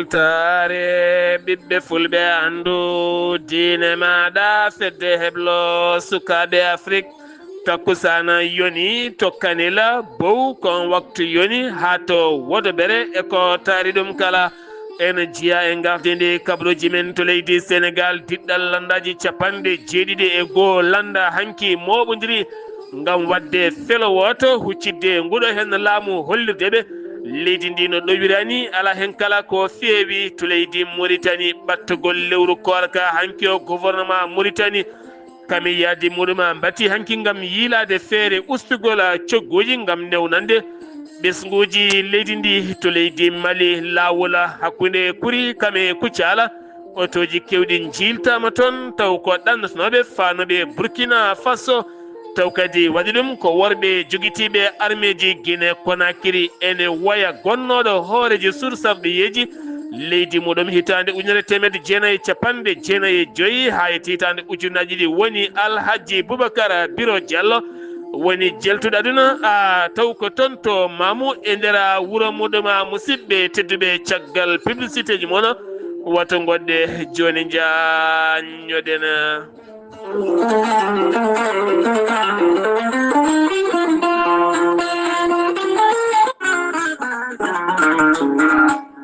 weltare ɓiɓɓe fulɓe andu diine maɗa fedde heblo sukaɓe afrique takkusana yoni tokkanila bow kon waktu yoni ha to wodo bere e ko taari ɗum kala ene jiya e gardidi kabruji men to leydi sénégal diɗɗal landaji capanɗe jeeɗiɗi e goho landa hanki moɓodiri ngam wadde felo woto huccidde nguɗo hen laamu hollirdeɓe leydi ndi no ɗowirani ala hen kala ko feewi to leydi mauritanie ɓattogol lewru korka hanki o gouvernement mauritanie kami yaadi muɗuma mbatti hanki ngam yiilade feere ustugol cogguji ngam newnande ɓesguji leydi ndi to leydi mali lawola hakkude kuri kame kuccala otoji kewɗi jiltama toon taw ko ɗannatanoɓe fanoɓe burkina faso taw kadi waɗi ɗum ko worɓe joguitiɓe armeji guine konakiri ene waya gonnoɗo hooreji sursarɗiyeji leydi muɗum hitande ujunere temedde jeenayyi capanɗe jeenayyi e joyyi ha e hitande ujunaji ɗi woni alhaji boubacar biro diallo woni jeltuɗo aduna taw ko toon to mamou e nder wuuro muɗum musidɓe tedduɓe caggal publicité ji mono wato goɗɗe joni jañoɗen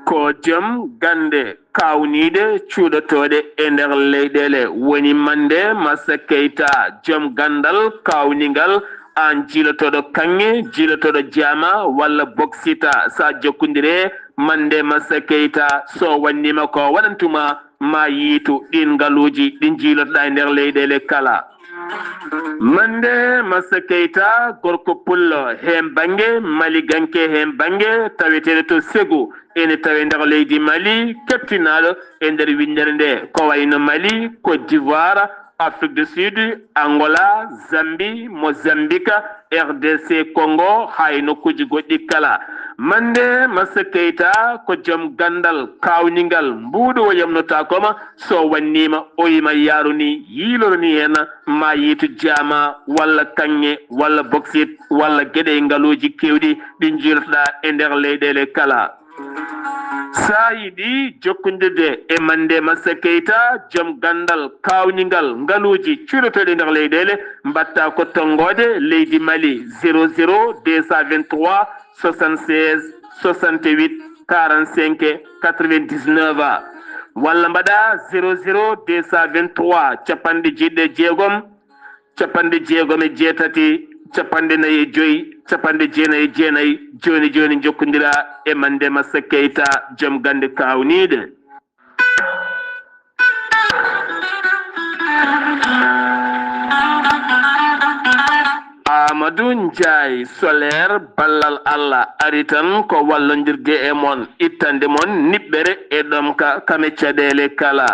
ko joom gande kawniɗe cuuɗotoɗe e nder leyɗele woni mande Massa Keita joom gandal kawnigal an jiilotoɗo kanŋe jiilotoɗo jama walla boksita sa jokkodire mande Massa Keita so wannima ko waɗantuma ma yiitu ɗin ngaluji ɗin jiilotoɗa e nder leyɗele kala mande Massa Keita gorko pullo hen bangue mali ganke hen bangue taweteɗo to Ségou ene tawe nder leydi Mali kettinaɗo e nder windere nde ko wayno Mali Côte d'Ivoire Afrique du Sud Angola Zambie Mozambique RDC Congo hay nokkuji goɗɗi kala mande Massa Keita ko joom gandal kawnigal mbuɗo o yamnotakoma so wannima o yima yaruni yiiloroni hen ma yiitu jama walla kanŋe walla boxit walla gueɗe ngaluji kewɗi ɗi jiilotoɗa e nder leyɗele kala sa yiɗi jokkodirde e mande Massa Keita joom gandal kawnigal ngaluji cuuɗotoɗe nder leyɗele mbatta ko tonggode leydi Mali 00 223 76 68 45 99 walla mbaɗa 00 223 capanɗe jeeɗiɗi e jeegom capanɗe jeegom e jeetati capanɗe nayyi e joyyi capanɗe jeenayyi e jeenayyi joni joni jokkodira e mande Massa Keita joom gande kawniɗe Amadou Ndiaye solaire ballal Allah ari tan ko wallodirde e mon ittande mon niɓɓere e ɗomka kame caɗele kala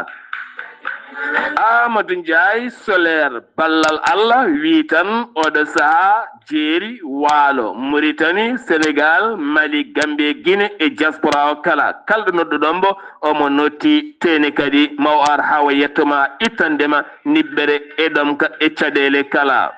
Amadou Ndiaye solaire ballal Allah wi tan oɗo saaha jeeri waalo Mauritanie Sénégal Mali Gambie Guinée e diaspora o kala kalɗo nodduɗon mbo omo notti tene kadi maw ar hawa yettoma ittandema niɓɓere e ɗomka e caɗele kala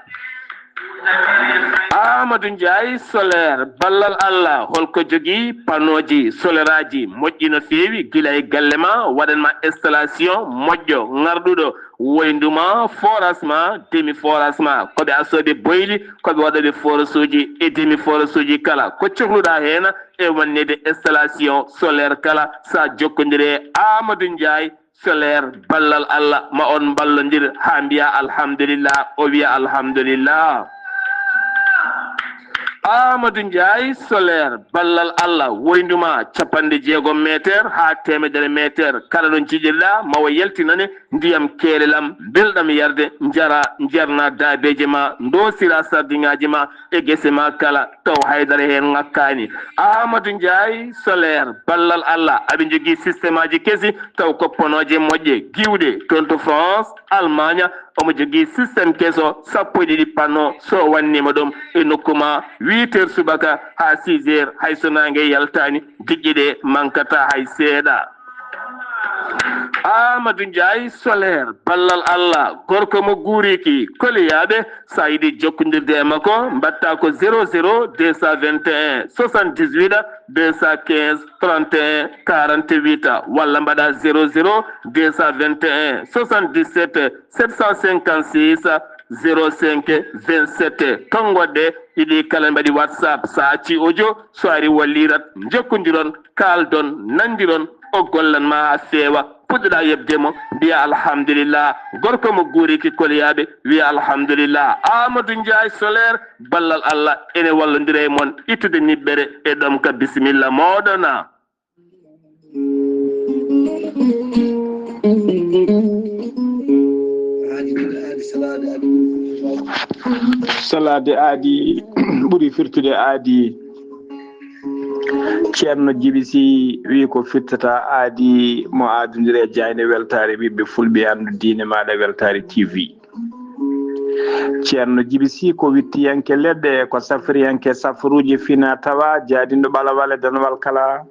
Amadou Ndiaye solaire ballal Allah holko jogui panoji solaire aji moƴƴi no feewi gila e galle ma waɗanma installation moƴƴo ngarɗuɗo woynduma forage ma demi forage ma koɓe asode boyli koɓe waɗoɓe forage uji e demi forage uji kala ko cohluɗa hen e wannede installation solaire kala sa jokkodire Amadou Ndiaye solaire ballal Allah ma on ballodir ha mbiya alhamdulillah o wiya alhamdulillah Amadou Ndiaye solaire ballal Allah woynduma capanɗe jeegom métre ha temedere métre kala ɗon jiɗirɗa mawa yaltinane ndiyam keelelam belɗam yarde jara jarna dabeje ma dosira sardiŋaji ma e guese ma kala taw haydara hen ŋakkani Amadou Ndiaye solaire ballal Allah aɓe jogui systéme aji kesi taw kopponoje moƴƴe giwɗe toon to France Allemagne omo jogui systéme keso sappo e ɗiɗi panneau so wannima ɗum e nokkuma 8 heures subaka ha 6 heures hay so nangue yaltani digƴiɗe mankata hay seeɗa Amadou Ndiaye solaire ballal Allah gorko mo guuriki koliyaɓe sa yiɗi jokkodirde e makko mbatta ko 00 221 78 215 31 48 walla mbaɗa 00 221 77 756 05 27 ton goɗɗe ɗiɗi kala mbaɗi whatsapp sa acci audio so ari wallirat jokkodiron kaldon nandiron o gollanma ha feewa puɗɗoɗa yebdemo mbiya alhamdulillah gorko mo guuriki koliyaɓe wiya alhamdulillah Amadou Ndiaye solaire ballal Allah ene wallodira e moon ittude niɓɓere e ɗom ka bisimilla moɗona salade aadi ɓuri firtude aadi ceerno jibisi wi ko firtata aadi mo aadodire jayne weltare ɓiɓɓe fulɓe andu diine maɗa weltare TV ceerno jibisi ko wittiyanke leɗɗe ko safriyanke safruji fina tawa jaadindo ɓalawal e danwal kala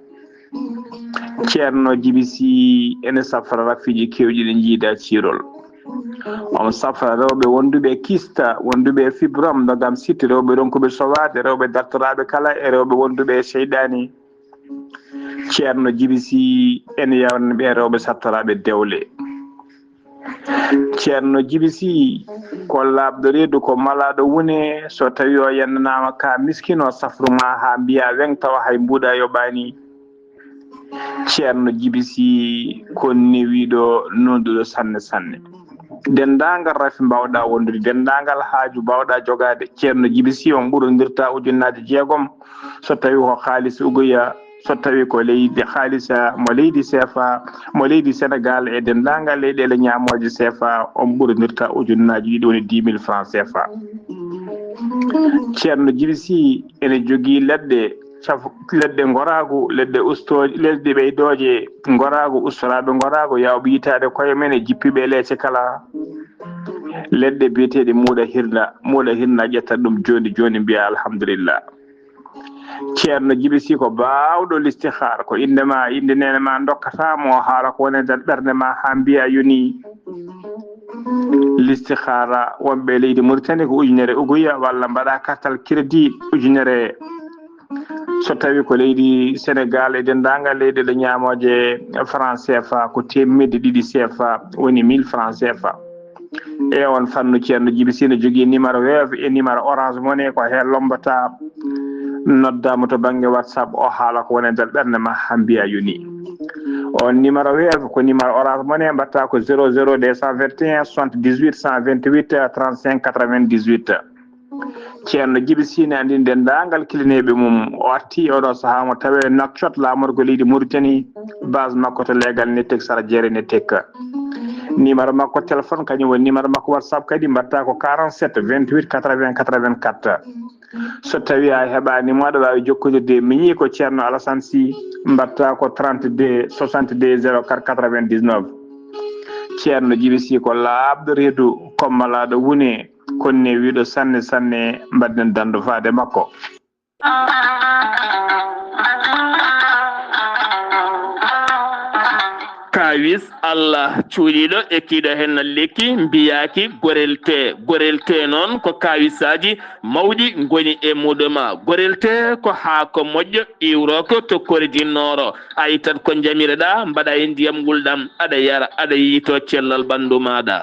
ceerno jibisi ene safra rafiji kewɗi ɗe jiida ciirol on safra rewɓe wonduɓe kista wonduɓe fibrom nogam sitti rewɓe ronkuɓe sowade rewɓe dartoraɓe kala e rewɓe wonduɓe seyɗani ceerno jibisi ene yawanɓe rewɓe sattoraɓe dewle ceerno jibisi ko labɗo reedu ko malaɗo wune so tawi o yennanama ka miskino safruma ha mbiya weng tawa hay mbuuɗa yoɓani ceerno jibisi ko newiɗo nonduɗo sanne sanne dendagal rafi mbawɗa wondude dendagal haaju mbawɗa jogade ceerno jibisi on ɓurodirta ujunnaje 6 so tawi ko haalisa ugoya so tawi ko leydi haalisa mo leydi CFA mo leydi Sénégal e dendagal leyɗele ñamoje CFA on ɓurodirta ujunnaje ɗiɗi woni 10 000 francs CFA ceerno jibisi ene jogui leɗɗe leɗɗe goragu leɗɗe ustoje leɗɗe ɓeydoje goragu ustoraɓe goragu yawɓe yitade koye men e jippiɓe leece kala leɗɗe biyeteɗe muuɗa hirna ƴettat ɗum joni joni mbiya alhamdulillah ceerno jibisi ko bawɗo listihar ko indema inde nene ma dokkatamo haala ko woni nder ɓerde ma ha mbiya yoni listihara wonɓe leydi Mauritanie ko ujunere uguya walla mbaɗa kartal crédit ujunere so tawi ko leydi Sénégal e dendagal leyɗele ñamoje franc CFA ko temedde ɗiɗi CFA woni 1000 franc CFA e on fannu ceerno jibisi ne jogui numéro Wave e numéro Orange Money ko hen lombata noddama to banggue WhatsApp o haala ko woni nder ɓerde ma ha mbiya yoni on numéro Wave ko numéro Orange Money mbatta ko 00 221 78 128 35 98 ceerno jibisi ne andi dendagal kilineɓe mum o atti oɗo saaha mo tawe Nouakchott lamorgo leydi Mauritanie base makko to legal nettek sara jeere nettek numéro makko téléphone kañum woni numéro makko WhatsApp kadi mbatta ko 47 28 80 84 so tawi a heɓani mo aɗa wawi jokkodirde miñi ko ceerno Alassane Sy mbatta ko 32 62 04 99 ceerno jibisi ko labɗo reedu kommalaɗo wune konne wiɗo sanne sanne mbadden dando faade makko kawis Allah cuuɗiɗo ekkiɗo hen lekki mbiyaki gorelte noon ko kawisaji mawɗi goni e muɗuma gorelte ko haako moƴƴo iwroko to kordinnoro a yittat ko jamireɗa mbaɗa e ndiyam gulɗam aɗa yara aɗa yiito cellal ɓandu maɗa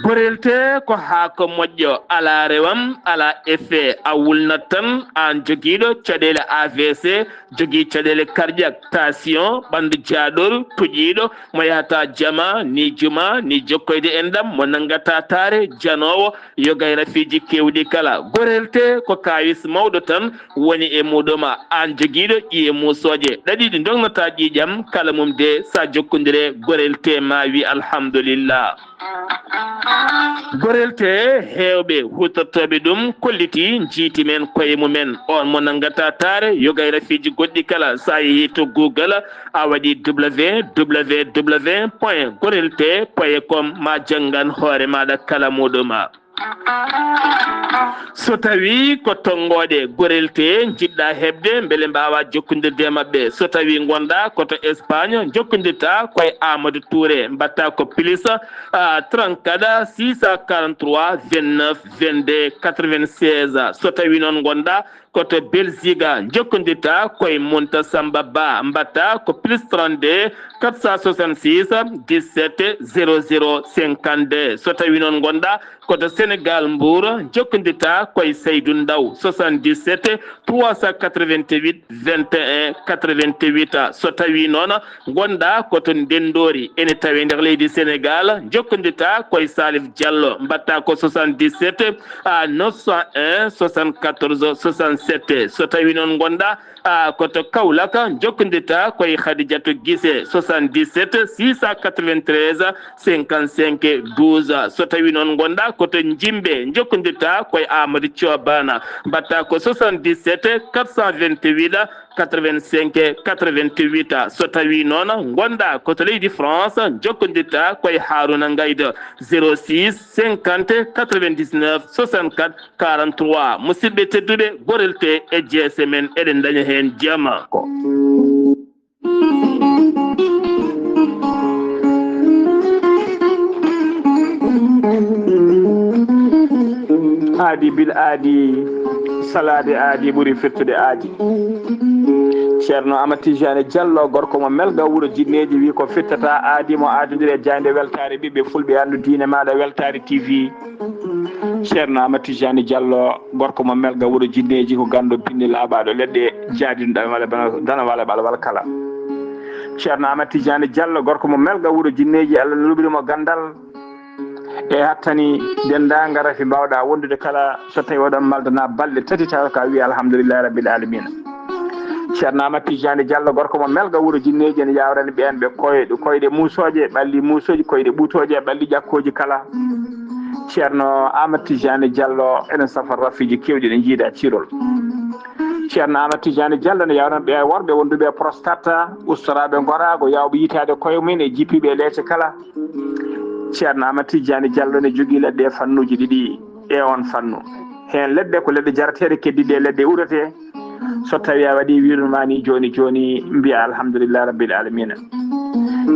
gorelte ko haako moƴƴo ala rewam ala effet a wulnat tan an joguiɗo caɗele AVC jogui caɗele cardiaque tension ɓandu jaɗol tuƴiɗo mo yahata jama ni juma ni jokkoyde e ndam mo nangata taare janowo yogay rafiji kewɗi kala gorelte ko kawis mawɗo tan woni e muɗuma an joguiɗo ƴiye musoje ɗaɗiɗi dognata ƴiƴam kala mum de sa jokkodire gorelte ma wi alhamdulillah gorelte hewɓe hutortoɓe ɗum kolliti jiiti men koye mumen on mo nangata taare yogay rafiji goɗɗi kala sa yeehi to Google a waɗi www.gorelte.com ma janggan hoore maɗa kala muɗuma so tawi ko tongode gorelte jidda hebde mbele mbawa jokkondirde mabbe so tawi gonda koto Espagne jokkondirta koy Amadou Touré mbatta ko plus 34 643 29 22 96 so tawi non gonda koto Belgique jokkondirta koy Monta Samba Ba mbatta ko plus 32 466 17 00 52 so tawi non gonda koto Sénégal Mbour jokkondirta koy Seydou Ndaw 77 388 21 88 so tawi non gonda koto Ndendori ene tawi nder leydi Sénégal jokkondirta koy Salif Diallo mbatta ko 77 901 74 67 so tawi non gonda koto Kaulaka jokkondirta koy Khadijatou Gissé 77 693 55 12 so tawi non gonda koto Njimbe jokkondirta koy Amadou Thiobana mbatta ko 77 428 85 88 so tawi non gonda koto leydi France jokkondirta koy Haruna Ngayda 06 50 99 64 43 musidɓe tedduɓe gorelte e GSMN eɗen daña hen jama ko aadi bil aadi salade aadi ɓuri firtude aadi ceerno Amati Jane Diallo gorko mo melga wuuro jinneji wi ko fittata aadi mo aadodiri e jande weltare ɓiɓɓe fulɓe andu diine maɗa weltare TV ceerno Amati Jane Diallo gorko mo melga wuuro jinneji ko gando binni laaɓaɗo leɗɗe jaadinɗa wala dana wala wala kala ceerno Amati Jane Diallo gorko mo melga wuuro jinneji Allah luɓirimo gandal e hattani denda rafi mbawɗa wondude kala so tawi oɗon maldana balɗe tati taw ka wi alhamdulillahi rabbil alamina ceerno Amati Jane Diallo gorko mo melga wuuro jinneji ene yawrani ɓen ɓe koyɗe musoje ɓalli musoji koyɗe ɓuutoje ɓalli ƴakkoji kala ceerno Amati Jane Diallo enen safar rafiji kewɗi ɗe jiida cirol ceerno Amati Jane Diallo ne yawrani ɓe worɓe wonduɓe prostate ustoraɓe gorago yawɓe yitade koye mumen e jippiɓe leece kala ceerno Amati Jane Diallo ne jogui leɗɗe fannuji ɗiɗi e on fannu hen leɗɗe ko leɗɗe jarateɗe keddiɗe leɗɗe urete so tawi a waɗi wirmani joni mbiya alhamdulillah rabbil alamina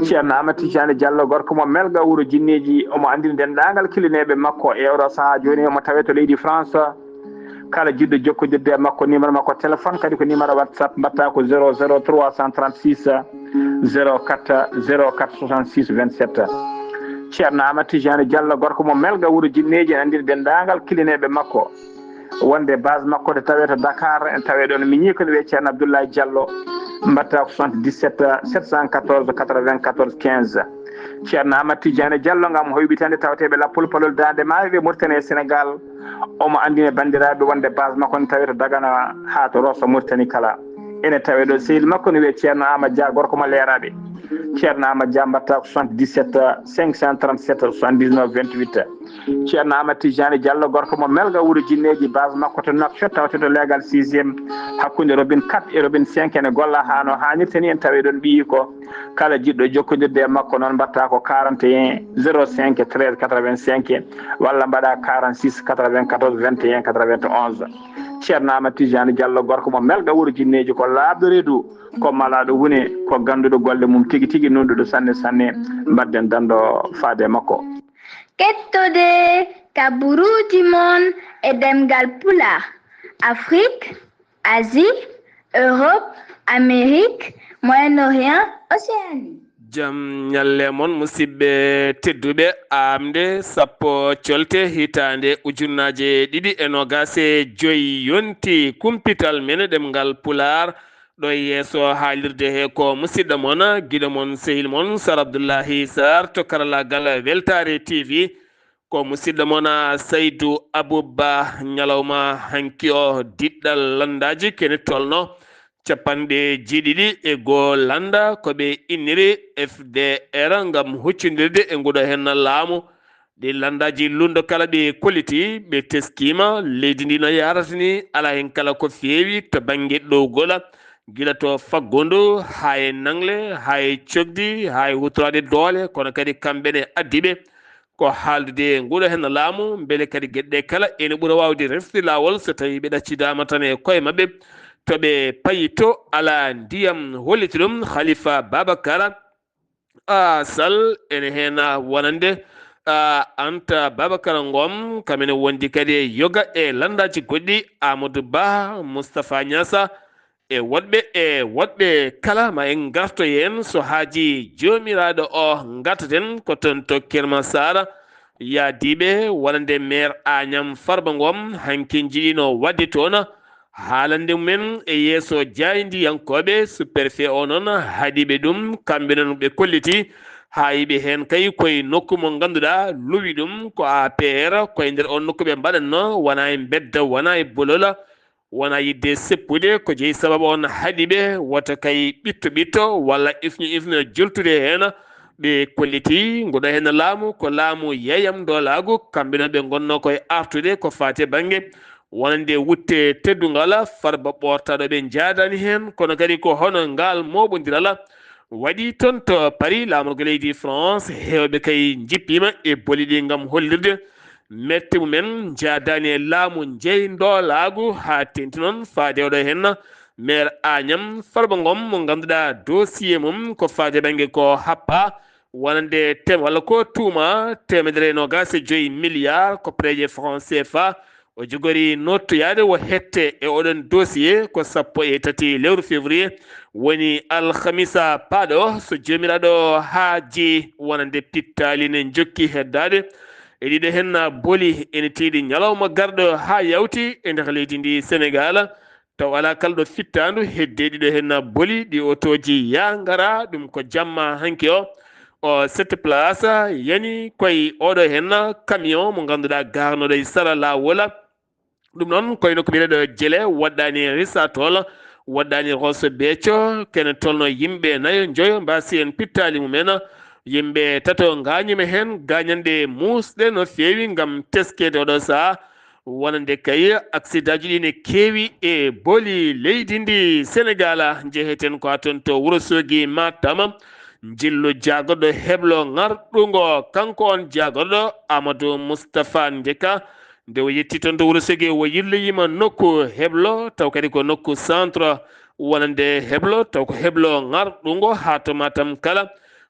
ceerno Amati Jane Diallo gorko mo melga wuuro jinneji omo andini dendagal kilineɓe makko e oɗo saaha joni omo tawe to leydi France kala jiɗɗo jokkodirde makko numéro makko téléphone kadi ko numéro WhatsApp mbatta ko 00 336 04 66 27 ceerno Amati Jane Diallo gorko mo melga wuuro jinneji en andiri dendagal kilineɓe makko wonde base makko de tawe to Dakar en tawe ɗon miñi ko ne wiye ceerno Abdoulaye Diallo mbatta ko 77 714 94 15 ceerno Amati Jane Diallo gam hoybitande tawateɓe lappol palol dande maaɓe Mauritanie e Sénégal omo andine bandiraɓe wonde base makko ne tawe to Dagana ha to Rosso Mauritanie kala ene tawe ɗo sehil makko ne wiye ceerno Amadou Dia gorko mo leeraɓe ceerno Amadou Dia mbatta ko 77 537 79 28 ceerno Amati Jane Diallo gorko mo melga wuuro jinneji base makko to Nouakchott tawte to légal 6e hakkude robine 4 e robine 5 ene golla hano hannirta ni en tawi ɗon ɓiyi ko kala jiɗɗo jokkodirde e makko noon mbatta ko 41 05 13 85 walla mbaɗa 46 94 21 91 ceerno Amati Jane Diallo gorko mo melga wuuro jinneji ko laaɓɗo reedu ko malaɗo wune ko ganduɗo golle mum tigui nunduɗo sanne mbadden dando faade makko kettude kaburuji mon e demgal pulaar Afrique, Asie, Europe, Amérique, Moyen-Orient, Océanie. Jam nyalle mon musidɓe tedduɓe amde sappo colte hitande ujunnaje ɗiɗi e nogase joyi yonti kumpital men ɗemgal Pulaar ɗo yeeso haalirde he ko musidɗo mon guiɗo mon sehil mon Sar Abdoullahi Sar to karallagal Weltare TV ko musidɗo mon Saydou Abouba ñalawma hanki o diɗɗal landaji kene tolno capanɗe jeeɗiɗi e goo landa ko ɓe inniri FDR ngam huccodirde e nguɗo hen laamu ɗi landaji lundo kala ɓe kolliti ɓe teskima leydi ndi no yarata ni ala hen kala ko feewi to banggue ɗowgol gila to faggondu ha e nangle ha e cogdi ha e hutorade doole kono kadi kamɓene addiɓe ko haaldude nguɗo hen laamu beele kadi gueɗɗe kala ene ɓuura wawde refde lawol so tawi ɓe ɗaccidama tan e koye mabɓe to ɓe payi to ala ndiyam holliti ɗum Khalifa Babacar Sall ene hen wonande Anta Babacar Ngom kamene wondi kadi e yoga e landaji goɗɗi Amadou Ba Moustapha Niassa e woɗɓe kala ma en garto yen so haaji jomiraɗo o gartaten ko ton to Kermassar yaadiɓe wonande maire Agnam Farba Ngom hanki jiɗino wadde toon haalande mumen e yeeso jaydiyankoɓe sous-préfet o noon haaɗiɓe ɗum kamɓe noon ɓe kolliti ha yiɓe hen kay koye nokku mo ganduɗa luwi ɗum ko APR koye nder on nokku ɓe mbaɗanno wona e bedda wona e bolola wona yidde seppude ko jeeyi sababu on haaɗiɓe wota kay ɓitto walla ifno joltude hen ɓe kolliti ngoɗo hen laamu ko laamu yeyam dolagu kamɓe noon ɓe gonno koye artude ko fate banggue wonande wutte teddugal Farba ɓortaɗo ɓe jaadani hen kono kadi ko hono ngal moɓodiral waɗi toon to Paris lamorgo leydi France hewɓe kay jippima e boli ɗi gam hollirde metti mumen jaadani e laamu jeydolagu ha tenti noon faade oɗo hen maire Agnam Farba Ngom mo ganduɗa dossier mum ko faade banggue ko happa wonande walla ko tuuma 125 milliards ko préje franc CFA o jogori nottoyade wo hette e oɗon dossier ko 13 lewru février woni alhamisa paaɗo so jomiraɗo haaji wonande pittali ne jokki heddade e ɗiɗo hen booli ene tiiɗi ñalawma garɗo ha yawti e nder leydi ndi Sénégal taw ala kalɗo fittandu hedde ɗiɗo hen booli ɗi otoji ya ngara ɗum ko jamma hanki o 7 place yani koye oɗo hen camion mo ganduɗa garnoɗo e sara lawol ɗum noon koyno ko ɓireɗo jeele waɗɗani risatol waɗɗani Rosso Béthio kene tolno yimɓe nayo joyo mbasi en pittali mumen yimɓe tato gañima hen gañande musɗe no fewi gam teskede oɗo saaha wonande kay accident ji ɗi ne keewi e booli leydi ndi Sénégal jeeheten ko aton to Wourossogui Matam jillu jagorɗo heblo ngarɗugo kanko on jagorɗo Amadou Moustapha Ndeka nde o yetti toon to Wourossogui o yirloyima nokku heblo taw kadi ko nokku centre wonande heblo taw ko heblo ngarɗugo ha to Matam kala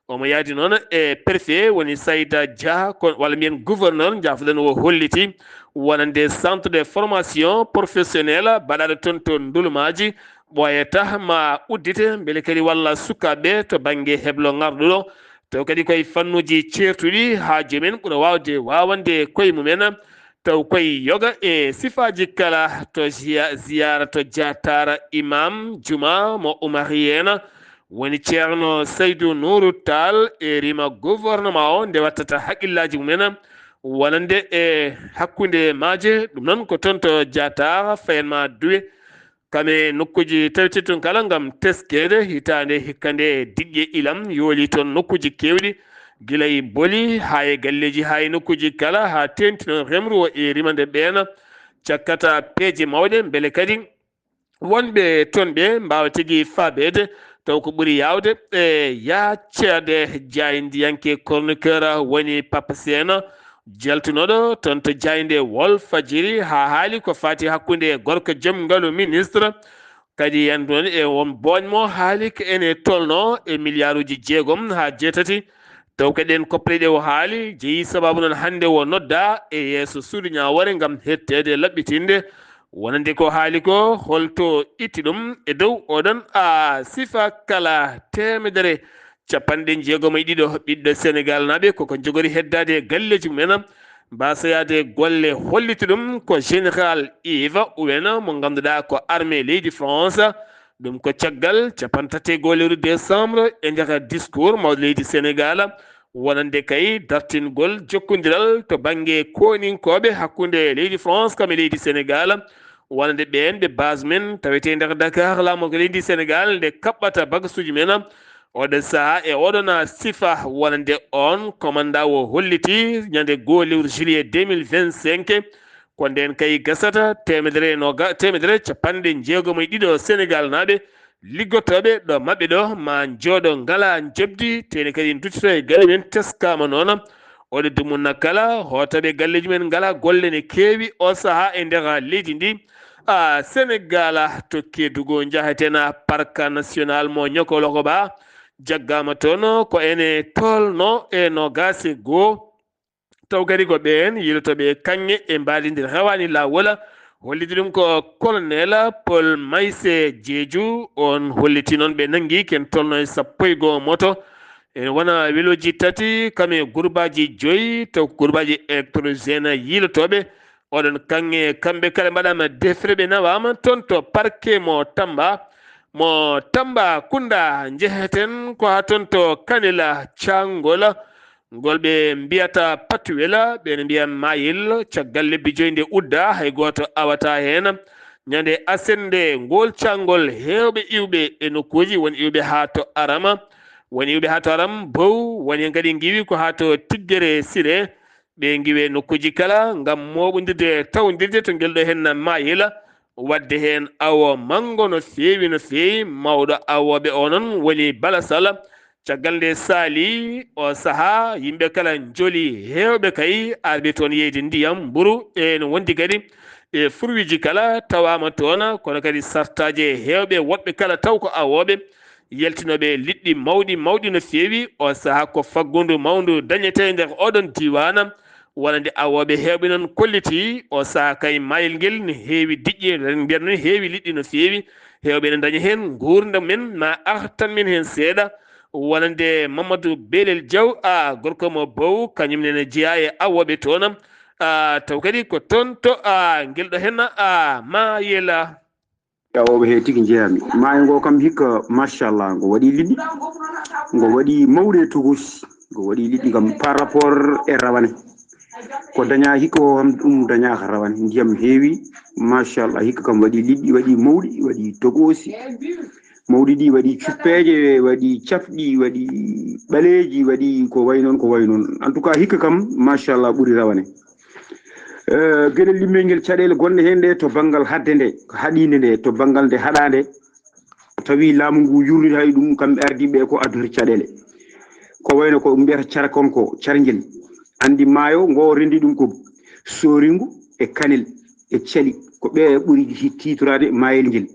omo yaadi noon e préfet woni Saïda Dia ko walla mbiyen gouverneur jafoɗen o holliti wonande centre de formation professionnel baɗaɗo toon to ndulumaji ɓoyata ma uddite beele kadi walla sukaɓe to banggue heblo ngarɗuɗo taw kadi koye fannuji certuɗi ha jomumen ɓuura wawde wawande koye mumen taw koye yoga e sifaji kala to ziyara to diatara imam juma mo umariyena woni ceerno Seydou Nourou Tall e rima gouvernement o nde wattata haqqillaji mumen wonande e hakkude maaje ɗum noon ko toon to diatara fayenma duwe kame nokkuji tawete toon kala gam teskede hitande hikkande diƴƴe ilam yooli toon nokkuji kewɗi guilay booli ha e galleji ha e nokkuji kala ha tentino remru o e rimande ɓeena cakkata peeje mawɗe beele kadi wonɓe toon ɓe mbawa tigui faabede taw ko ɓuuri yawde e yaccede jaydiyanke chroniqueur woni Papa Sena jaltunoɗo toon to jayde Walfadjri ha haali ko fati hakkude gorko joom ngaalu ministre kadi yandunon e won boñmo haali ko ene tolno e milliard uji 6 ha 7 taw kadi en kopleɗe o haali jeeyi sababu noon hande o nodda e yeeso suudu ñawore gam hettede laɓɓitinde wonande ko haali ko holto itti ɗum e dow oɗon sifa kala 160 ɓiɗɗo Sénégal naɓe koko jogori heddade galleji mumen mbasayade golle holliti ɗum ko général Yves Ouena mo ganduɗa ko armée leydi France ɗum ko caggal 31 décembre e nder discours mawɗo leydi Sénégal wonande kay dartingol jokkodiral to banggue koninkoɓe hakkude leydi France kam e leydi Sénégal wonande ɓen ɓe base men tawete nder Dakar lamorgo leydi Sénégal nde kaɓɓata bagasuji men oɗo saaha e oɗon sifa wonande on commanda o holliti ñande 2 lewru juillet 2025 ko nden kay gasata 160 Sénégal naɓe liggotoɓe ɗo mabɓe ɗo ma jooɗo ngala jobdi tene kadi duttito e galle men teskama noon oɗo dumunna kala hotaɓe galleji men ngala golle ne keewi o saaha e nder leydi ndi Sénégal to Kédougou jahatena parc national mo ñokologo ba jaggama toon ko ene tolno e nogase goo taw kadi ko ɓen yilotoɓe kanŋe e mbaɗidir hewani lawola holliti ɗum ko colonel Paul Maïssé Diédhiou on holliti noon ɓe nanggui ken tolno e 11 moto ene wona weloji tati kame groupe-aji 5 taw groupe-aji électrogène yilotoɓe oɗon kanŋe kamɓe kala mbaɗama defre ɓe nawama toon to parquet mo Tamba Kunda jeheten ko ha toon to Kanela Thiangol ngol ɓe mbiyata patuwela ɓene mbiya mayil caggal lebbi 5 nde udda hay goto awata hen ñande asende ngol Thiangol hewɓe iwɓe e nokkuji woni iwɓe ha to Arama woni iwɓe ha to Aram Bow woni kadi giwi ko ha to Tiggere Siré ɓe giwe nokkuji kala ngam moɓodirde tawdirde to ngel ɗo hen mayila wadde hen awo mango no fewi mawɗo awoɓe o noon woni Balasala caggal nde saali o saaha yimɓe kala joli hewɓe kay arɓe toon yeyde ndiyam mburu ene wondi kadi e fruiji kala tawama toon kono kadi sartaji hewɓe woɗɓe kala taw ko awoɓe yaltinoɓe liɗɗi mawɗi no fewi o saaha ko faggudu mawdu dañete nder oɗon diwana wonande awoɓe hewɓe noon kolliti o saaha kay mayel ngel ne heewi diƴƴe mbiyat noon heewi liɗɗi no fewi hewɓe ne daña hen gurdam men ma artan men hen seeɗa wonande Mamadou Belel Diaw gorko mo Bow kañum nene jeeya e awoɓe toon taw kadi ko toon to ngel ɗo hen mayela awoɓe he tigui jeeyami maayo ngo kam hikka machallah ngo waɗi liɗɗi ngo waɗi mawɗe togosi ngo waɗi liɗɗi kam par rapport e rawane ko daña hikka o kam ɗum dañaka rawane ndiyam heewi machallah hikka kam waɗi liɗɗi waɗi mawɗi waɗi togosi mawɗi ɗi waɗi cuppeje waɗi cafɗi waɗi ɓaleji waɗi ko way noon en tout cas hikka kam machallah ɓuuri rawane gueɗel limmel ngel caɗele gonɗe hen nde to banggal hadde nde haɗinde nde to banggal nde haɗade tawi laamu ngu yurnide hay ɗum kamɓe ardiɓe ko addude caɗele ko wayno ko mbiyata cara konko carguel andi maayo ngo rendi ɗum ko soringu e kanel e cali ko ɓe ɓuuri titorade mayel ngel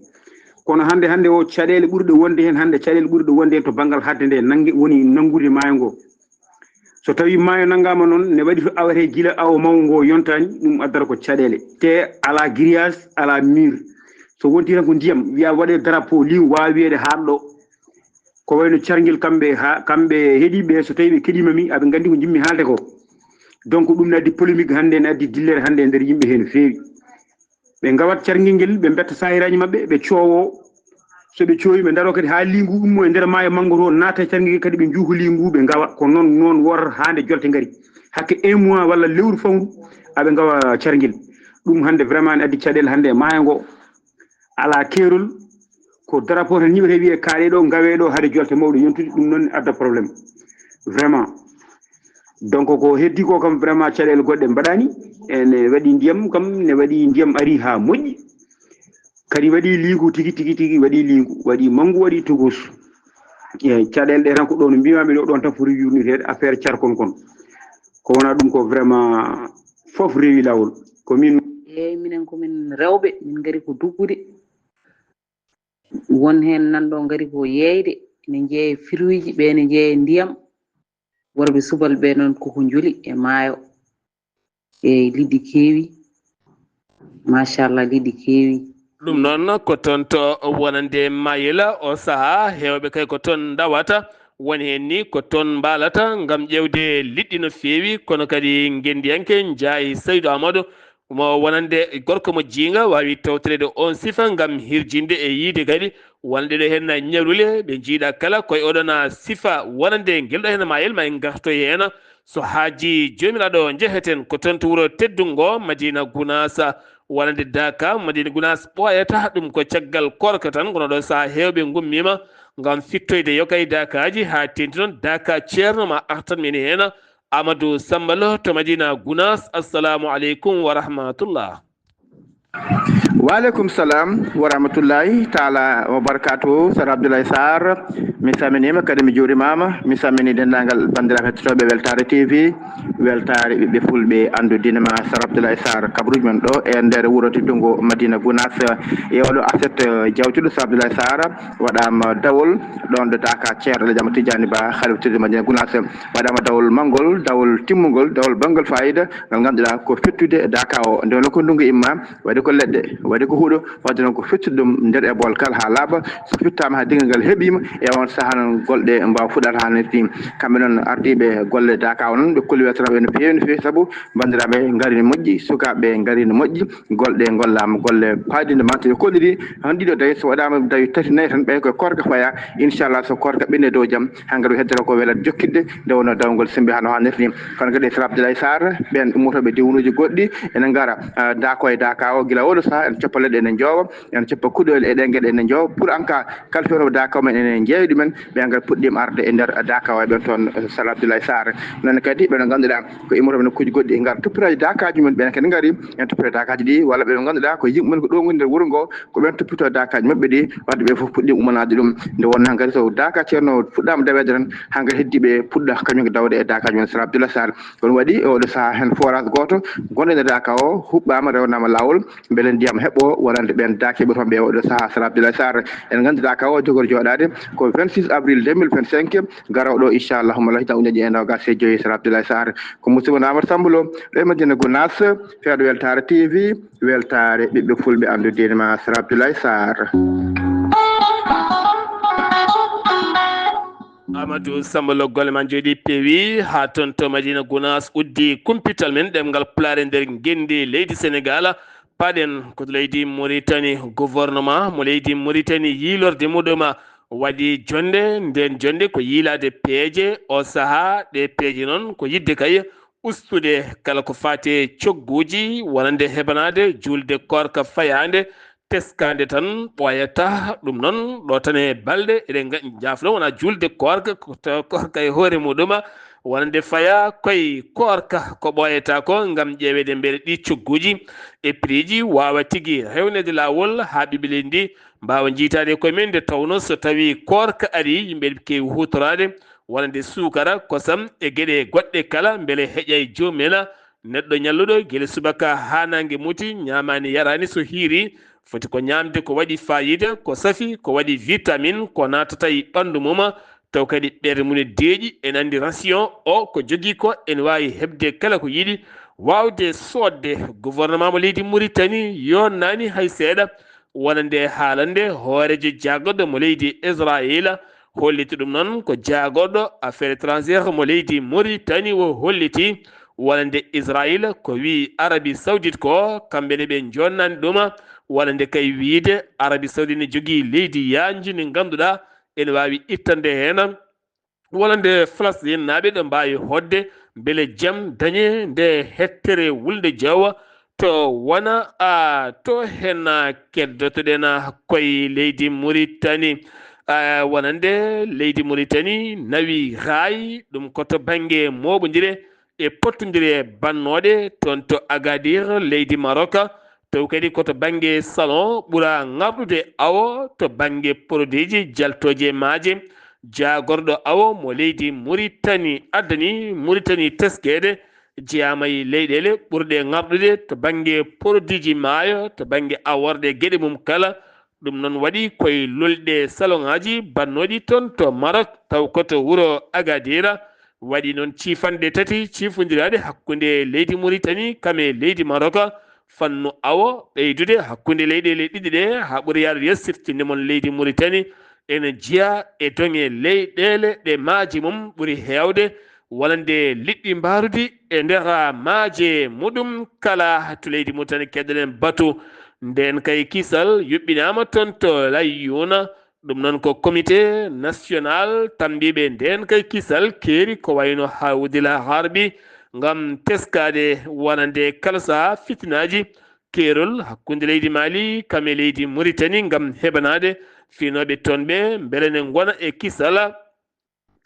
kono hande o caɗele ɓurɗe wonde hen hande caɗele ɓurɗe wonde hen to banggal hadde nde nangue woni nangude maayo ngo so tawi maayo nanggama noon ne waɗi to awete gila awo mawo ngo yontani ɗum addata ko caɗele te ala grillage ala mur so wonti tan ko ndiyam wiya waɗe drapeau liw wawi wiyede haɗɗo ko wayno carguel kamɓe heeɗiɓe so tawi ɓe keɗimami aɓe gandi ko jimmi haalde ko donc ɗum ne addi polémique hande ne addi dillere hande e nder yimɓe hen feewi ɓe gawat carguel ngel ɓe mbetta sahiraji mabɓe ɓe coowo so ɓe coowi ɓe daro kadi ha lingu ummo e nder maayo manggo to naata carguel kadi ɓe juuha lingu ɓe gawa ko noon wor hande jolte gaari hakke 1 mois walla lewru fawdu aɓe gawa carguel ɗum hande vraiment ne addi caɗele hande e maayo ngo ala keerol ko drapeau tan yimɓete wiye kaaɗe ɗo gawe ɗo haade jolte mawɗe yontude ɗum noon adda probléme vraiment donc ko heddi ko kam vraiment caɗele goɗɗe mbaɗani ene waɗi ndiyam kam ne waɗi ndiyam ari ha moƴƴi kadi waɗi liigu tigi waɗi liigu waɗi manggu waɗi togosu eyyi caɗele ɗe tan ko ɗon mbimami ɗo ɗon tan foti yurnitede affaire carkon kon ko wona ɗum ko vraiment foof rewi lawol komin eyyi minen komin rewɓe min gari ko duggude won hen nanɗo gari ko yeyde ne jeeye fruiji ɓe jeeye ndiyam worɓe subalɓe noon koko joli e maayo e liɗɗi keewi machallah liɗɗi keewi ɗum noon ko toon to wonande mayila o saaha hewɓe kay ko toon dawata woni hen ni ko toon mbalata gam ƴewde liɗɗi no feewi kono kadi gendiyanke jaayi Saydou Amadou mo wonande gorko mo jiinga wawi tawtorede on sifa gam hirjinde e yiide kadi wonde ɗo hen ñalule ɓe jiiɗa kala koye oɗon sifa wonande guelɗo hen mayel ma en gartoy hen so haaji jomiraɗo jeheten ko toon to wuuro teddungo Madina Gounass wonande Daka Madina Gounass ɓoyata ɗum ko caggal korka tan kono ɗo saaha hewɓe gummima gam fittoyde yokay Dakaji ha tenti noon Daka ceerno ma artan men hen Amadou Sambalo to Madina Gounass. Assalamu aleykum wa rahmatullah. Waleykum salam wa rahmatullahi taala wa barakatuhu sar Abdoulaye Sarr mi saminima kadi mi juurimama mi samini dendagal bandiraɓe hettotoɓe weltare TV weltare ɓiɓɓe fulɓe andudinema sar Abdoulaye Sarr kabruji men ɗo e nder wuuro teddungo Madina Gounass e oɗo aset jawtuɗo sar Abdoulaye Sarr waɗama dawol ɗon ɗo Daka ceerno Alhaji Amadou Tidiani Ba halifa teddude Madina Gounass waɗama dawol mangol dawol timmugol dawol banggal fayida ngal ganduɗa ko fettude Daka o nde wonno ko ndungu imma waɗi ko leɗɗe waɗi ko huuɗo wadde noon ko fettude ɗum nder e bool kala ha laaɓa so fittama ha dingal ngal heeɓima e on saaha noon golɗe mbawa fuɗata ha nirti kamɓe noon ardiɓe golle Daka o noon ɓe kolli wetanaɓe no fewi no fewi saabu bandiraɓe gaari no moƴƴi sukaɓe gaari no moƴƴi golɗe gollama golle paadide mante yo kolliri han ɗiɗo tawi so waɗama tawi tati nayyi tan ɓey koye korka faya inchallah so korka ɓenni dow jaam ha gaari heddora ko welat jokkidde nde wonno dawgol sembi hano ha nirti kono kadi sar Abdoulaye Sarr ɓen ummotoɓe diwnuji goɗɗi ene gara Dako e Daka o guila oɗo saaha ene coppa leɗɗe ene joowa ene coppa kuɗoyle e ɗe gueɗe ene joowa pour en cas kala fewnoɓe Daka o men ene jeeyi ɗumen ɓe gar puɗɗima arde e nder Daka o e ɓen toon sar Abdoulaye Sarr noon kadi ɓeɗo ganduɗa ko immotoɓe nokkuji goɗɗi gar toppiraji Dakaji mumen ɓen kadi gaari en toppira Dakaji ɗi walla ɓeɗo ganduɗa ko yimɓe men ko ɗo woni nder wuuro ngo ko ɓen toppito Dakaji mabɓe ɗi wadde ɓe foof puɗɗima ummanaade ɗum nde wonno han kadi so Daka ceerno fuɗɗama dawede tan ha gar heddiɓe puɗɗa kañum ko dawde e Dakaji mumen sar Abdoulaye Sarr kono waɗi oɗo saaha hen forage goto gonɗo e Daka o huɓɓama rewnama lawol beele ndiyam heeɓo wonande ɓen Dakeɓe toon ɓe oɗo saaha sar Abdoulaye Sarr en gandi Daka o jogori joɗade ko 26 avril 2025 garoɗo inchallahu Allah hita uñaji e nogas e joyi sar Abdoulaye Sarr ko musidɗo Amadou Samba Lo ɗo e Madina Gounass feeɗo weltare TV weltare ɓiɓɓe fulɓe andudinema sar Abdoulaye Sarr. Amadou Samba Lo golle man jooɗi peewi ha toon to Madina Gounass uddi kumpital men ɗemgal pulaar nder gendi leydi Sénégal paɗen ko leydi Mauritanie gouvernement mo leydi Mauritanie yiilorde muɗum waɗi jonde nden jonde ko yiilade peeje o saaha ɗe peeje noon ko yidde kay ustude kala ko fate cogguji wonande heɓanade julde korka fayande teskande tan ɓoyata ɗum noon ɗo tan e balɗe eɗen jafno wona julde korka korka e hoore muɗum wonande faya koye korka ko ɓoyata ko gam ƴeewede beele ɗi cogguji e prix ji wawa tigui rewnede lawol ha ɓiɓɓe ndi mbawa jiitade koye men nde tawno so tawi korka ari yimɓe kewi hutorade wonande sukara kosam e gueɗe goɗɗe kala beele heeƴay jomumen neɗɗo ñalluɗo guila subaka ha nangue muti ñamani yarani so hiiri foti ko ñamde ko waɗi fayida ko safi ko waɗi vitamine ko natata e ɓandu mum taw kadi ɓerde mum deeƴi en andi ration o ko jogui ko ene wawi hebde kala ko yiiɗi wawde sodde gouvernement mo leydi Mauritanie yonnani hay seeɗa wonande haalande hoorejo jaggoɗo mo leydi Israël holliti ɗum noon ko jaggoɗo affaire étrangère mo leydi Mauritanie o holliti wonande Israël ko wi Arabie Saoudite ko kamɓene ɓe jonnani ɗum wonande kay wiide Arabie Saoudite ne jogui leydi yanji ndi ganduɗa ene wawi ittande hen wonande Palestine naɓe ɗo mbawi hodde beele jaam dañe nde hettere wulde Diaw to wona to hen keddotoɗen koye leydi Mauritanie wonande leydi Mauritanie nawi raay ɗum koto banggue moɓodire e pottodire bannode toon to Agadir leydi Maroc taw kadi koto banggue salon ɓuura garɗude awo to banggue produit ji jaltoje maaje jagorɗo awo mo leydi Mauritanie addani Mauritanie teskede jeyama e leyɗele ɓurɗe garɗude to banggue produit ji maayo to banggue aworde gueɗe mum kala ɗum noon waɗi koye lolɗe salon ngaji bannoɗi toon to Maroc taw koto wuuro Agadir waɗi noon cifande tati cifodirade hakkude leydi Mauritanie kame leydi Maroc fannu awo ɓeydude hakkude leyɗele ɗiɗi ɗe ha ɓuuri yaade yessirtinde mon leydi Mauritanie ene jeeya e doŋe leyɗele ɗe maaji mum ɓuuri hewde wonande liɗɗi mbarudi e nder maaje muɗum kala to leydi Mauritanie keddoɗen batu nden kay kisal yuɓɓinama toon to Layyuna ɗum noon ko comité national tambiɓe nden kay kisal keeri ko wayno hawdila harbi ngam teskade wonande kala saha fitinaji keerol hakkude leydi Mali kame leydi Mauritanie ngam heɓanade finoɓe toon ɓe beele ne gona e kisal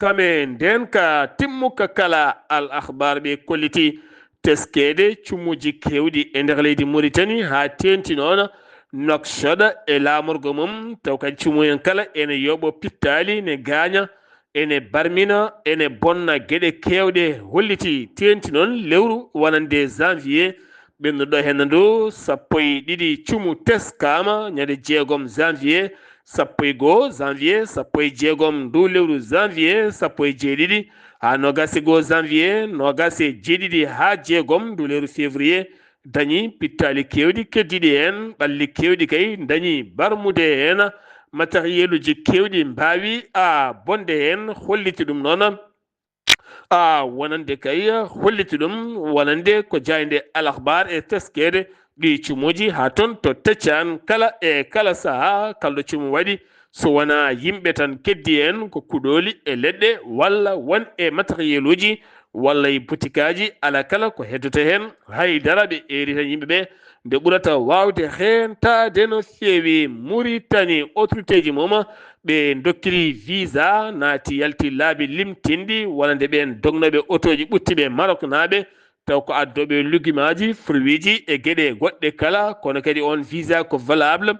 kame nden ka timmuka kala al akhbar ɓe kolliti teskede cumuji kewɗi e nder leydi Mauritanie ha tenti noon Nouakchott e laamorgo mum taw kadi cumuyen kala ene yoɓo pittali ne gaaña ene barmina ene bonna gueɗe kewɗe holliti tenti noon lewru wonande janvier ɓennuɗo hen ndu 12 cumu teskama ñande 6 janvier 11 janvier 16 ndu lewru janvier 17 ha 21 janvier 27 ha 6 ndu lewru février dañi pittali kewɗi keddiɗi hen ɓalli kewɗi kay dañi barmude hen matériel uji kewɗi mbawi bonde hen holliti ɗum noon wonande kay holliti ɗum wonande ko jayde al akhbar e teskede ɗi cumuji ha toon to teccan kala e kala saaha kalɗo cumu waɗi so wona yimɓe tan keddi hen ko kuɗoli e leɗɗe walla won e matériel uji walla e butikaji ala kala ko heddoto hen haydara ɓe eri tan yimɓeɓe nde ɓurata wawde hentade no feewi Mauritanie autorité ji mum ɓe dokkiri visa naati yalti laabi limtindi wonande ɓen dognoɓe autoji ɓuttiɓe Maroc naaɓe taw ko addoɓe lugumaji fruit ji e gueɗe goɗɗe kala kono kadi on visa ko valable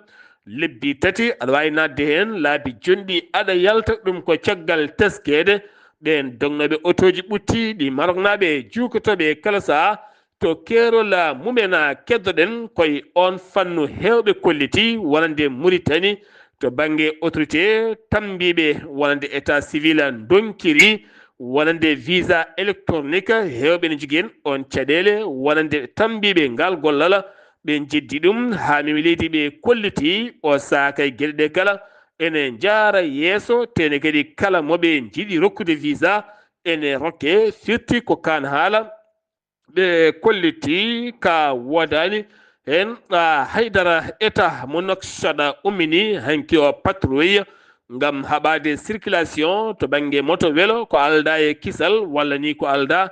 lebbi 3 aɗa wawi nadde hen laabi jonɗi aɗa yalta ɗum ko caggal teskede ɓen dognoɓe autoji ɓutti ɗi Maroc naaɓe jukotoɓe kala saaha to kerol mumena keddoɗen koye on fannu hewɓe kolliti wonande Mauritanie to banggue autorité tambiɓe wonande état civil donkiri wonande visa électronique hewɓe ne jogui hen on caɗele wonande tambiɓe ngal gollal ɓe jeddi ɗum ha mimi leydi ɓe kolliti o saka e gueɗe ɗe kala ene jaara yeeso tene kadi kala moɓe jiiɗi rokkude visa ene rokke firti ko kan haala ɓe kolliti ka wodani hen haydara état mo Nouakchott ummini hanki o patrouille ngam haɓade circulation to banggue moto welo ko alda e kisal walla ni ko alda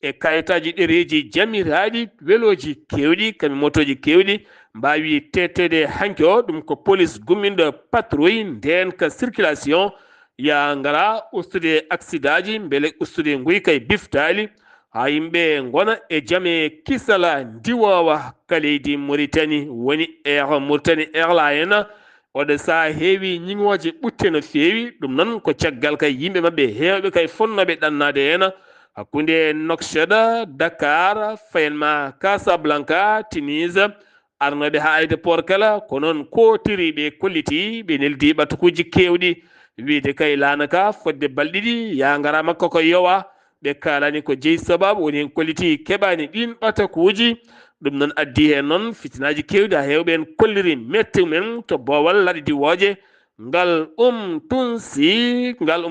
e kayitaji ɗereji jamiraɗi weloji kewɗi kamɓe motoji kewɗi mbawi tettede hanki o ɗum ko police gumminɗo patrouille nden ka circulation ya ngara ustude accident ji beele ustude guyka e biftali ha yimɓe gona e jaame kisala ndiwowa ka leydi Mauritanie woni Air Mauritanie Airline oɗo saha heewi ñiŋoje ɓutte no feewi ɗum noon ko caggal kay yimɓe mabɓe hewɓe kay fonnoɓe ɗannade hen hakkude Nouakchott Dakar fayenma Casablanca Tunis arnoɓe ha aéroport kala ko noon kotiri ɓe kolliti ɓe neldi ɓatukuji kewɗi wiide kay lanaka fodde balɗiɗi ya ngara makko ko yowa ɓe kalani ko jeeyi sababu woni hen kolliti keɓani ɗin ɓatakuji ɗum noon addi hen noon fitinaji kewɗi ha hewɓe en kolliri metti men to boowal laaɗi diwoje ngal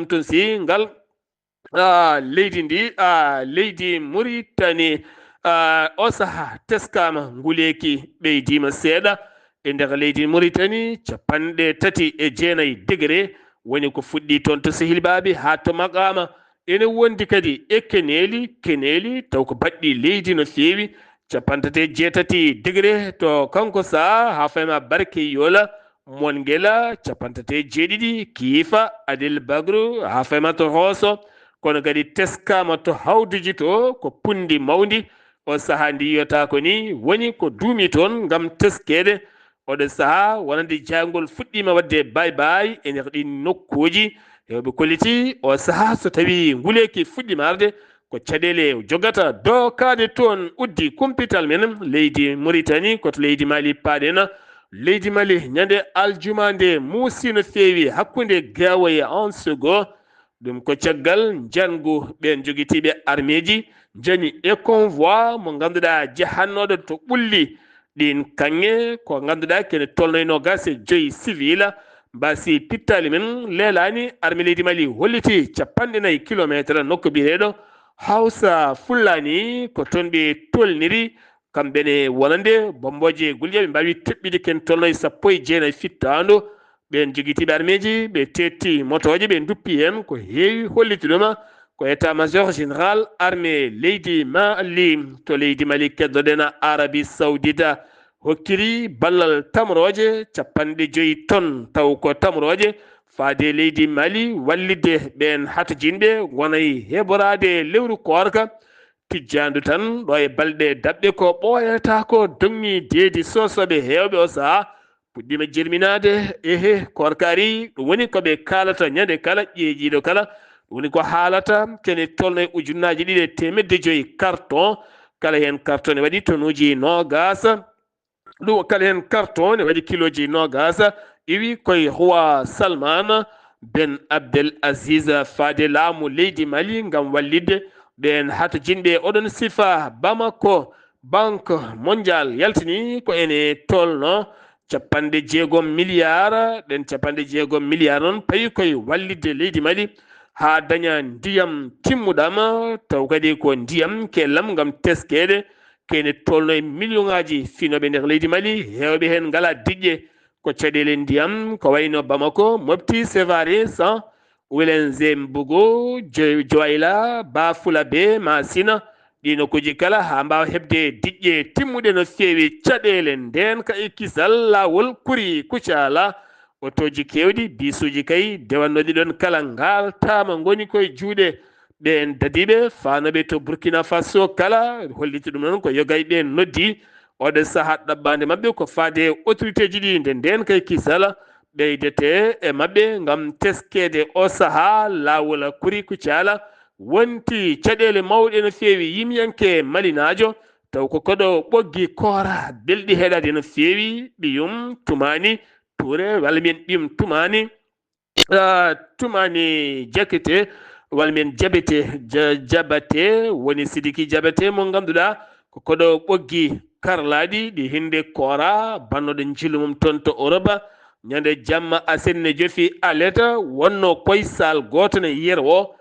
tunsi ngal leydi ndi leydi Mauritanie o saaha teskama nguleki ɓeydima seeɗa e nder leydi Mauritanie 39 degré woni ko fuɗɗi toon to Sehilbaɓe ha to Makama ene wondi kadi e keneli taw ko baɗɗi leydi no feewi 38 degré to kanko sa ha fayma Barke Yola Monguela 37 Kiifa Adel Bagru ha fayma to Hosso kono kadi teskama to hawduji to ko pundi mawdi o saaha ndi yiyata ko ni woni ko duumi toon ngam teskede oɗo saaha wonande jangol fuɗɗima wadde bay e nder ɗin nokkuji hewɓe kolliti o saaha so tawi nguleki fuɗɗima arde ko caɗele jogata dokade toon uddi kumpital men leydi Mauritanie koto leydi Mali paaɗen leydi Mali ñande aljuma nde muusi no feewi hakkude Gawoye Ansego ɗum ko caggal jangu ɓen joguitiɓe armeji jani e convoi mo ganduɗa jahannoɗo to ɓulli ɗin kanŋe ko ganduɗa kene tolnoyno gase joyi civil mbasi pittali men leelani arme leydi Mali holliti 40 kilométre nokku biyeteɗo Hausa Fulani ko toon ɓe tolniri kamɓene wonande bomboje gulƴe ɓe mbawi teɓɓide ken tolnoye 19 fittandu ɓen joguitiɓe armeji ɓe tetti motoje ɓe duppi hen ko heewi holliti ɗuma ko état major général armée leydi Mali to leydi Mali keddoɗen Arabie Saoudite hokkiri ballal tamroje 50 tonnes taw ko tamroje faade leydi Mali wallidde ɓen hatojinɓe gonay heɓorade lewru korka tijjandu tan ɗo e balɗe daɓɓe ko ɓooyata ko dogni deedi sosoɓe heewɓe o sahaa puɗɗima jirminade ehe korkari ɗum woni koɓe kalata ñande kala ƴeeƴiɗo kala ɗum woni ko haalata kene tolno e ujunnaji ɗiɗi e temedde joyi carton kala hen carton ne waɗi tonuji nogas ɗum kala hen carton ne waɗi kiloji nogas iwi koye Roi Salman Ben Abdel Aziz faade laamu leydi Mali ngam wallidde ɓen hata jinɓe oɗon sifa Bamako banque mondial yaltini ko ene tolno 60 milliard ɗen 60 milliard noon payi koye wallidde leydi Mali ha daña ndiyam timmuɗam taw kadi ko ndiyam kellam ngam teskede kene tolno e million ngaji finoɓe nder leydi Mali hewɓe hen ngala diƴƴe ko caɗele ndiyam ko wayno Bamako Mopti Sévaré San Ouelenzembougou Dioyla Bafulabe Massina ɗino kuji kala ha mbawa hebde diƴƴe timmuɗe no fewi caɗele ndenka e kisal lawol kuri Kucala otoji kewɗi bisuji kay dewannoɗi ɗon kala ngaltama goni koye juuɗe ɓen dadiɓe fanoɓe to Burkina Faso kala holliti ɗum noon ko yogay ɓe noddi oɗo saaha ɗaɓɓande mabɓe ko faade autorité ji ɗi nde nden kay kisala ɓeydete e mabɓe gam teskede o saaha lawol kuri Kucala wonti caɗele mawɗe no fewi yimyanke malinajo taw ko koɗo ɓoggi koora belɗi heɗade no fewi ɓiyum tumani Touré walla mbiyen ɓiyum tumani Jakite walla mbiyen Jabate woni Sidiki Jabate mo ganduɗa ko koɗo ɓoggi karlaɗi ɗi hinde koora bannoɗo jillu mum toon to Europe ñande jamma asenne jofi aleta wonno koysal goto ne yero o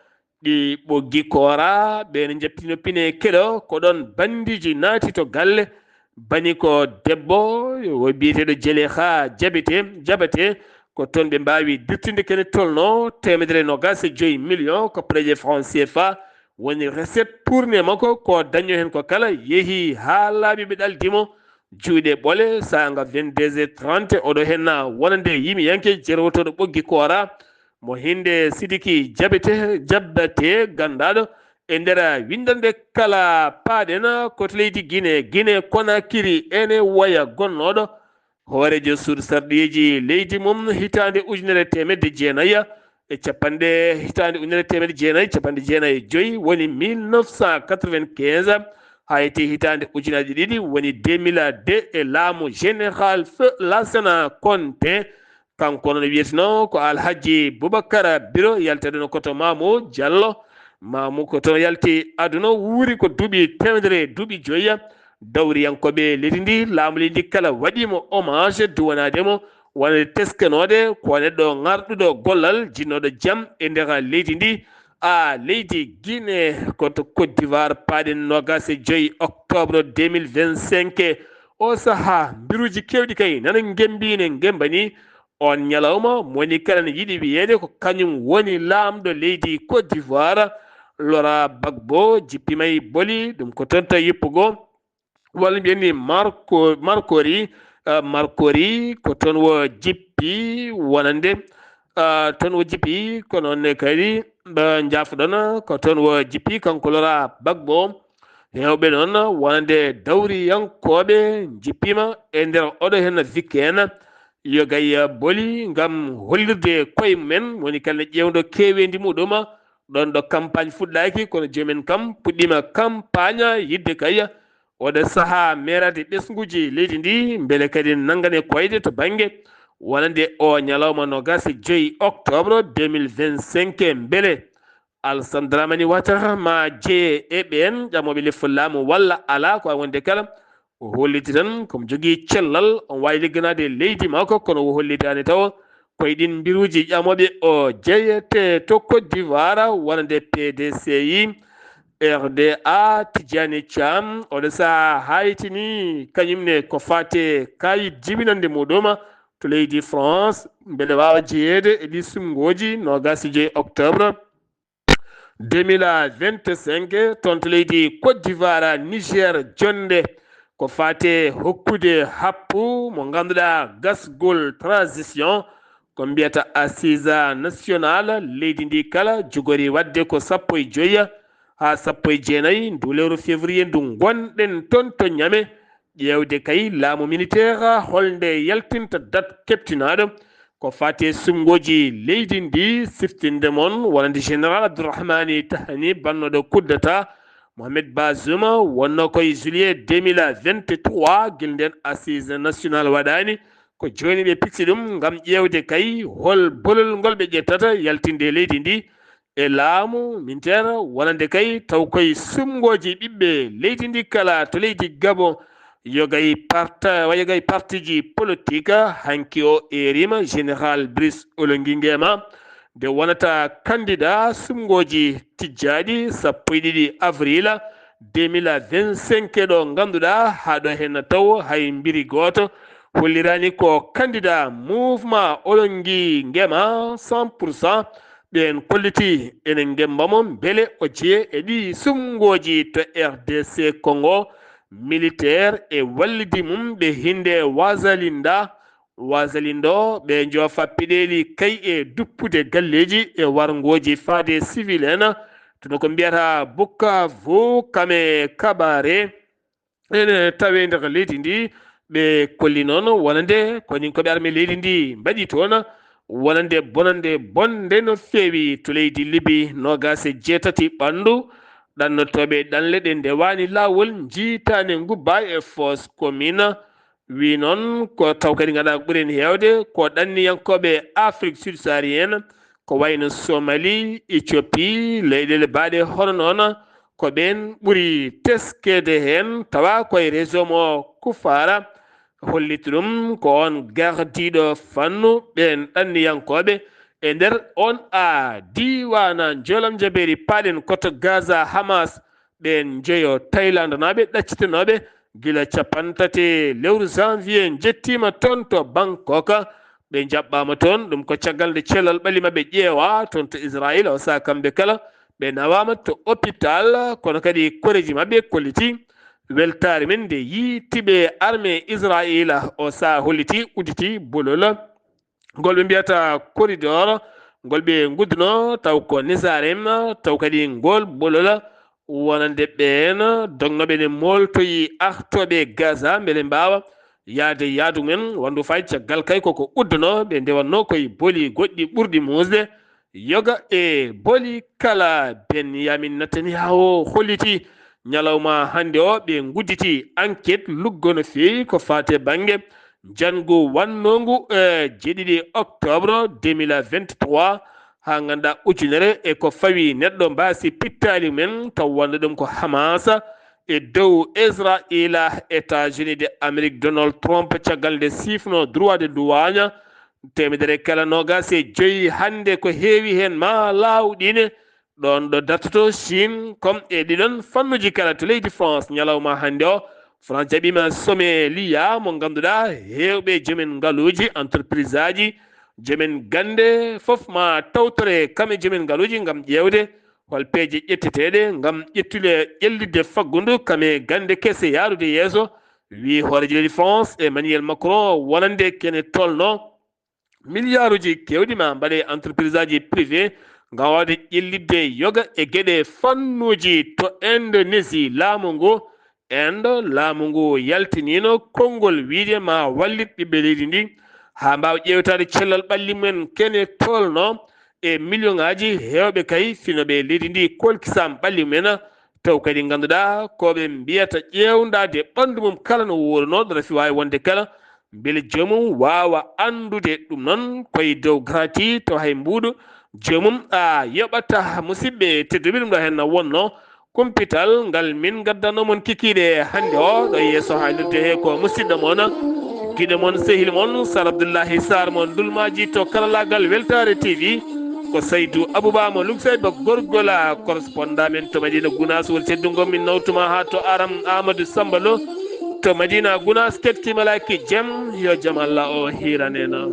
ɗi ɓoggi koora ɓene jappino pine keɗo ko ɗon bandiji naati to galle bani ko debbo o biyeteɗo Jelekha Jabate ko toon ɓe mbawi dirtinde kene tolno 125 million ko préje franc CFA woni recette tourné makko ko daño hen ko kala yeehi ha laaɓi ɓe ɗaldimo juuɗe ɓole sanga 22h30 oɗo henna wonande yimiyanke jerotoɗo ɓoggi koora mo hinde Sidiki Jabate gandaɗo e nder windande kala paaɗen koto leydi Guinée Conakry ene waya gonnoɗo hoorejo suudu sarɗiji leydi mum hitande ujunere temedde jeenayyi e capanɗe hitande ujunere temedde jeenayyi capanɗe jeenayyi e joyyi woni 1995 ha yete hitande ujunaji ɗiɗi woni 2002 e laamu général feu Lansana Conté kanko noon wiyeteno ko Alhaji Boubacar Biro yaltade no koto Mamou Diallo Mamou ko toon yalti aduna wuuri ko duuɓi temedere duuɓi joyyi dawriyankoɓe leydi ndi laamu leydi kala waɗimo hommage duwanademo wonde teskanode ko neɗɗo garɗuɗo gollal jinnoɗo jaam e nder leydi ndi leydi Guinée koto Côte d'Ivoire paaɗen 25 octobre 2025 o saaha mbiruji kewɗi kay nana gembine gembani on ñalawma moni kala ne yiiɗi wiyede ko kañum woni laamɗo leydi Côte d'Ivoire Laurent Gbagbo jippimay boli ɗum ko toon tawi yippugo walla mbiyeni Marcori ko toon wo jippi wonande toon wo jippi ko noon kadi jaafoɗon ko toon wo jippi kanko Laurent Gbagbo hewɓe noon wonande dawriyankoɓe jippima e nder oɗo hen weekend yogay boli ngam hollirde koye mumen woni kala ƴewdo kewendi muɗum ɗon ɗo campagne fuɗɗaki kono jomumen kam puɗɗima campagne yidde kay oɗo saaha merade ɓesguji leydi ndi beele kadi nangane koyde to banggue wonande o ñalawma 25 octobre 2025 beele Alassane Dramane Ouattara ma jeeye e ɓen ƴamoɓe lefol laamu walla ala ko wonde kala o holliti tan komo jogui cellal on wawi ligganade leydi makko kono o hollitani taw koye ɗin mbiruji ƴamoɓe o jeeyete to Côte d'Ivoire wonande PDCI RDA Tidjani Thiam oɗo saaha haytini kañumne ko fate kayit jibinande muɗum to leydi France beele wawa jeeyede e ɗi sumgoji 25 octobre 2025 toon to leydi Côte d'Ivoire Niger jonde ko fate hokkude happu mo ganduɗa gasgol transition ko mbiyata assise national leydi ndi kala jogori wadde ko 15 ha sappo e jeenayi ndu lewru février ndu gonɗen ton to ñame ƴewde kay laamu militaire holnde yaltinta date keɓtinaɗo ko fati sumgoji leydi ndi siftinde moon wonande général abdourahmani tahani bannoɗo kuddata mohamed bazoum wonno koye juillet 2023 guel nden assise national waɗani ko joni ɓe picci ɗum gam ƴewde kay hol bolol ngol ɓe ƴettata yaltinde leydi ndi e laamu militaire wonande kay taw koye sumgoji ɓiɓɓe leydi ndi kala to leydi gabon yogay partiji politique hanki o erima général Brice Oligui Nguema de wonata candidat sumgoji tijjaɗi sappo e ɗiɗi avril 2025 ɗo ganduɗa haɗo hen taw hay mbiri goto hollirani ko candidat mouvement Oligui Nguema 100% ɓen kolliti enen gembamo beele o jeye e ɗi sumgoji to RDC Congo militaire e wallidi mum ɓe hinde wasalindo ɓe jofa piɗeli kay e duppude galleji e wargoji faade civil en tono ko mbiyata Bukavu kame kabare ene tawe nder leydi ndi ɓe kolli noon wonande konin koɓe arme leydi ndi mbaɗi toon wonande bonde no feewi to leydi Libi nogase jeetati ɓandu ɗannotoɓe ɗanle ɗe ndewani lawol jiitane ngubba e fosse commune wi noon ko taw kadi gaɗa ɓuuren hewde ko ɗanniyankoɓe Afrique subsaharienne ko wayno Somalie Éthiopie leyɗele baɗe hono noon ko ɓen ɓuuri teskede hen tawa koye région mo Kufara holliti ɗum ko on gardiɗo fannu ɓen ɗanniyankoɓe e nder on diwana jolam jaberi paɗen koto Gaza Hamas ɓen jeeyo Thaïlande naɓe ɗaccitanoɓe gila 30 lewru janvier jettima toon to Bangkok ɓe jaɓɓama toon ɗum ko caggal nde cellal ɓalli maɓe ƴeewa toon to Israël o saaha kamɓe kala ɓe nawama to hôpital kono kadi koreji maɓɓe kolliti weltare men nde yiitiɓe armée Israël o saaha holliti udditi bolol ngol ɓe mbiyata corridor ngol ɓe gudduno taw ko Nezarem taw kadi ngol bolol wonande ɓen dognoɓe ne moltoyi artoɓe Gaza beele mbawa yaadu men wandu fayi caggal kay koko udduno ɓe ndewanno koye booli goɗɗi ɓurɗi musde yoga e booli kala Benyamin Netanyahu holliti ñalawma hande o ɓe gudditi enquête luggo no feewi ko fate banggue jangu wannongu jeeɗiɗi octobre 2023 ha ganduɗa ujunere e ko fawi neɗɗo mbasi pittali men taw wonde ɗum ko Hamas e dow Israël États-Unis de Amérique Donald Trump caggal nde sifno droit de douane temedere kala nogas e joyi hande ko heewi hen ma lawɗine ɗon ɗo dartoto Chine comme e ɗiɗon fannuji kala to leydi France ñalawma hande o France jaɓima sommeliya mo ganduɗa hewɓe joomen ngaluji entreprise aji joomen gande fof ma tawtore kame joomen ngaluji gam ƴewde hol peeje ƴetteteɗe gam ƴellidde faggudu kame gande kese yaarude yeeso wi hooreji leydi France Emmanuel Macron wonande kene tolno milliard uji kewɗi ma mbaɗe entreprise aji privé gam wawde ƴellidde yoga e gueɗe fannuji to Indonésie laamu ngu yaltinino konngol wiide ma wallit ɓiɓɓe leydi ndi ha mbawa ƴewtade cellal ɓalli mumen kene tolno e million ngaji hewɓe kay finoɓe leydi ndi kolkisam ɓalli mumen taw kadi ganduɗa koɓe mbiyata ƴewdade ɓandu mum kala no wuurano ɗo rafi wawi wonde kala beele joomum wawa andude ɗum noon koye dow gratuit to hay mbuɗo joomum a yoɓata musidɓe tedduɓe ɗum ɗo hen wonno kumpital ngal min gaddano mon kikiɗe hande o ɗo yeeso haalirde he ko musidɗo moon guiɗo moon sehil moon Sar Abdoullahi Sarr mon dulmaji to karallagal Weltare TV ko Saydou Abouba mo lugsayba gorgola correspondant men to Madina Gounass woni teddugol min nawtuma ha to Aram Amadou Sambalo to Madina Gounass kettimalaki jaam yo jaam Allah o hiranena